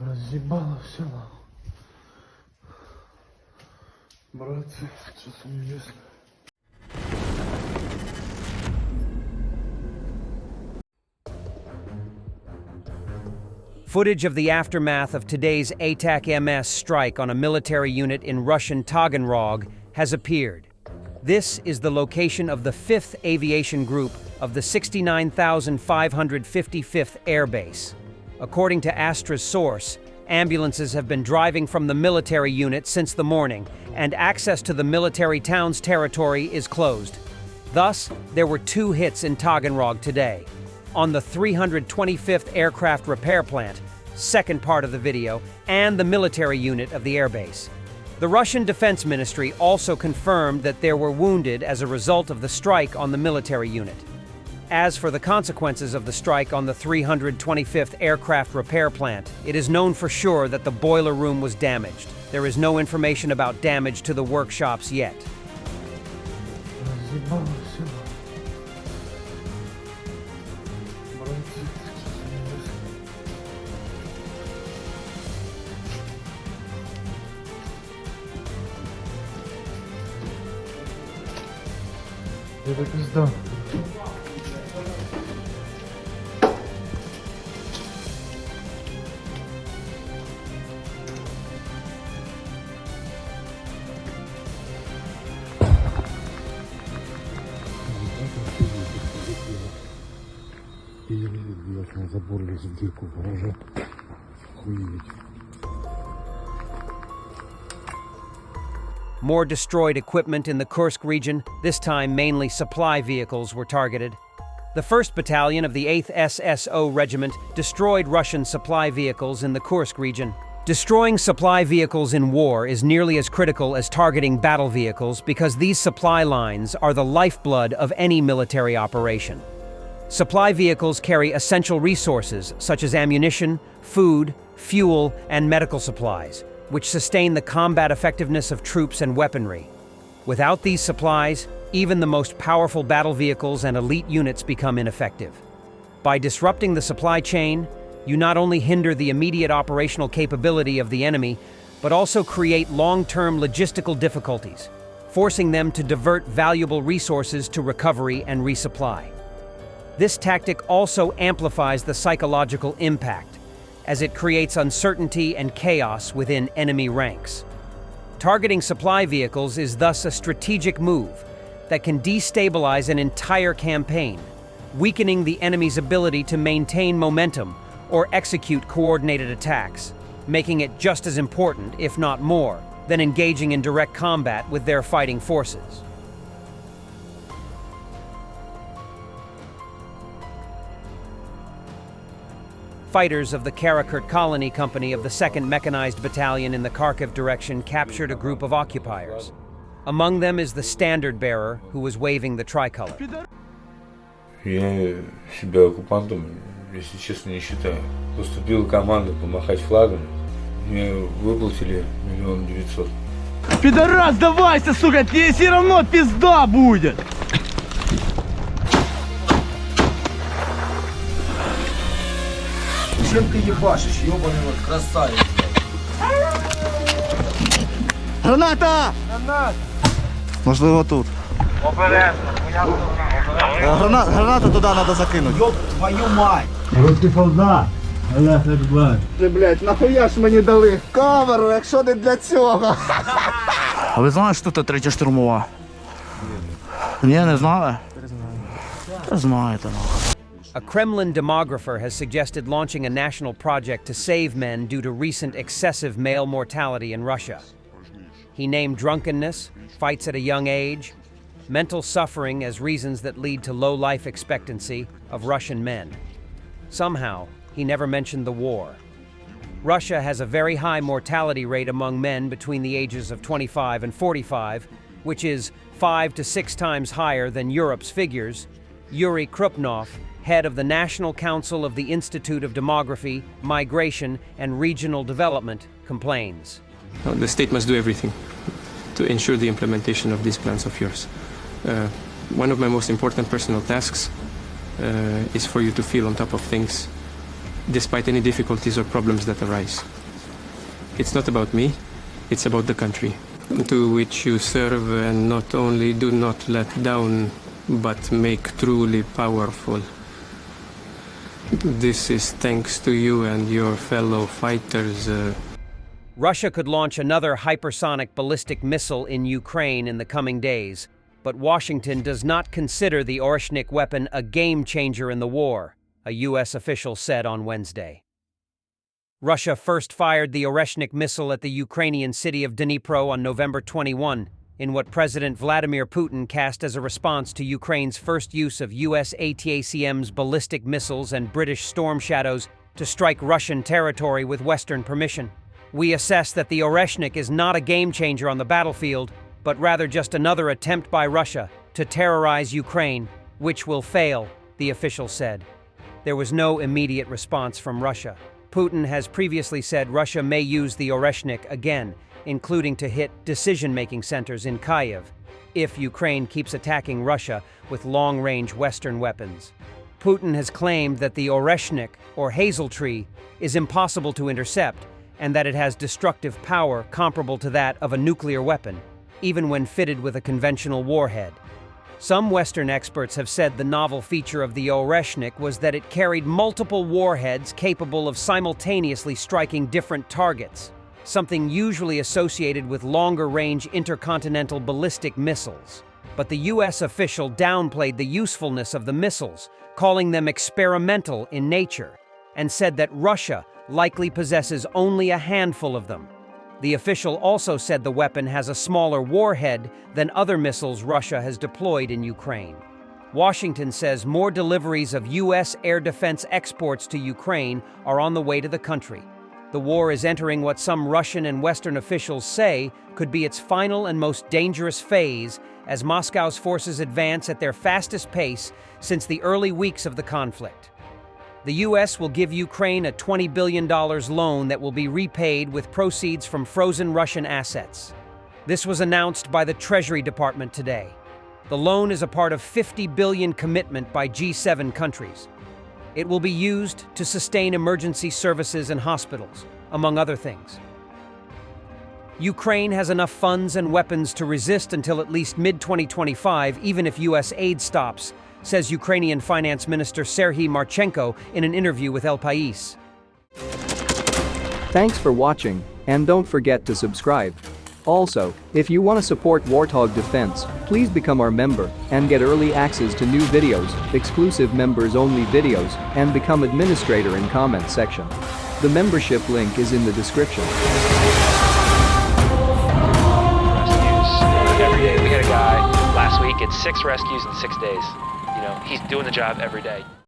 Разъебало все нахуй. Братцы, что-то неизвестно. Footage of the aftermath of today's ATAC-MS strike on a military unit in Russian Taganrog has appeared. This is the location of the 5th Aviation Group of the 69,555th Airbase. According to Astra's source, ambulances have been driving from the military unit since the morning, and access to the military town's territory is closed. Thus, there were 2 hits in Taganrog today. On the 325th Aircraft Repair Plant, second part of the video, and the military unit of the airbase. The Russian Defense Ministry also confirmed that there were wounded as a result of the strike on the military unit. As for the consequences of the strike on the 325th Aircraft Repair Plant, it is known for sure that the boiler room was damaged. There is no information about damage to the workshops yet. Это пизда. Блять, на забор лез в дырку в гараже. Хуеть. More destroyed equipment in the Kursk region, this time mainly supply vehicles, were targeted. The 1st Battalion of the 8th SSO Regiment destroyed Russian supply vehicles in the Kursk region. Destroying supply vehicles in war is nearly as critical as targeting battle vehicles because these supply lines are the lifeblood of any military operation. Supply vehicles carry essential resources such as ammunition, food, fuel, and medical supplies, which sustain the combat effectiveness of troops and weaponry. Without these supplies, even the most powerful battle vehicles and elite units become ineffective. By disrupting the supply chain, you not only hinder the immediate operational capability of the enemy, but also create long-term logistical difficulties, forcing them to divert valuable resources to recovery and resupply. This tactic also amplifies the psychological impact, as it creates uncertainty and chaos within enemy ranks. Targeting supply vehicles is thus a strategic move that can destabilize an entire campaign, weakening the enemy's ability to maintain momentum or execute coordinated attacks, making it just as important, if not more, than engaging in direct combat with their fighting forces. Fighters of the Karakurt Colony Company of the 2nd Mechanized Battalion in the Kharkiv direction captured a group of occupiers. Among them is the standard bearer, who was waving the tricolor. Я себя оккупантом, если честно, не считаю. Поступила команда помахать флагом. Мне выплатили 1 900 000. Пидорас, давайся, сука, тебе все равно пизда будет! Чем ты ебашишь, ёбаный вот красавец? Граната! Граната! Можливо тут. Гранату туди треба закинути. Ёб твою мать! Русский солдат! Аллах Акбар! Блять, нахуя ж мені дали камеру, якщо не для цього? А ви знаєте, що тут 3-я штурмова? Ні, не знали? Та знаєте, нахуй. A Kremlin demographer has suggested launching a national project to save men due to recent excessive male mortality in Russia. He named drunkenness, fights at a young age, mental suffering as reasons that lead to low life expectancy of Russian men. Somehow, he never mentioned the war. Russia has a very high mortality rate among men between the ages of 25 and 45, which is 5 to 6 times higher than Europe's figures. Yuri Krupnov, head of the National Council of the Institute of Demography, Migration, and Regional Development, complains. The state must do everything to ensure the implementation of these plans of yours. One of my most important personal tasks is for you to feel on top of things despite any difficulties or problems that arise. It's not about me, it's about the country to which you serve, and not only do not let down, but make truly powerful. This is thanks to you and your fellow fighters. Russia could launch another hypersonic ballistic missile in Ukraine in the coming days, but Washington does not consider the Oreshnik weapon a game changer in the war, a U.S. official said on Wednesday. Russia first fired the Oreshnik missile at the Ukrainian city of Dnipro on November 21, in what President Vladimir Putin cast as a response to Ukraine's first use of U.S. ATACMS ballistic missiles and British Storm Shadows to strike Russian territory with Western permission. We assess that the Oreshnik is not a game changer on the battlefield, but rather just another attempt by Russia to terrorize Ukraine, which will fail, the official said. There was no immediate response from Russia. Putin has previously said Russia may use the Oreshnik again, including to hit decision-making centers in Kyiv, if Ukraine keeps attacking Russia with long-range Western weapons. Putin has claimed that the Oreshnik, or hazel tree, is impossible to intercept, and that it has destructive power comparable to that of a nuclear weapon, even when fitted with a conventional warhead. Some Western experts have said the novel feature of the Oreshnik was that it carried multiple warheads capable of simultaneously striking different targets, something usually associated with longer-range intercontinental ballistic missiles. But the U.S. official downplayed the usefulness of the missiles, calling them experimental in nature, and said that Russia likely possesses only a handful of them. The official also said the weapon has a smaller warhead than other missiles Russia has deployed in Ukraine. Washington says more deliveries of U.S. air defense exports to Ukraine are on the way to the country. The war is entering what some Russian and Western officials say could be its final and most dangerous phase as Moscow's forces advance at their fastest pace since the early weeks of the conflict. The U.S. will give Ukraine a $20 billion loan that will be repaid with proceeds from frozen Russian assets. This was announced by the Treasury Department today. The loan is a part of $50 billion commitment by G7 countries. It will be used to sustain emergency services and hospitals, among other things. Ukraine has enough funds and weapons to resist until at least mid-2025, even if U.S. aid stops, says Ukrainian Finance Minister Serhiy Marchenko in an interview with El País. Thanks for watching, and don't forget to subscribe. Also, if you want to support Warthog Defense, please become our member and get early access to new videos, exclusive members-only videos, and become administrator in comment section. The membership link is in the description. Rescues every day. We had a guy last week, it's 6 rescues in 6 days. You know, he's doing the job every day.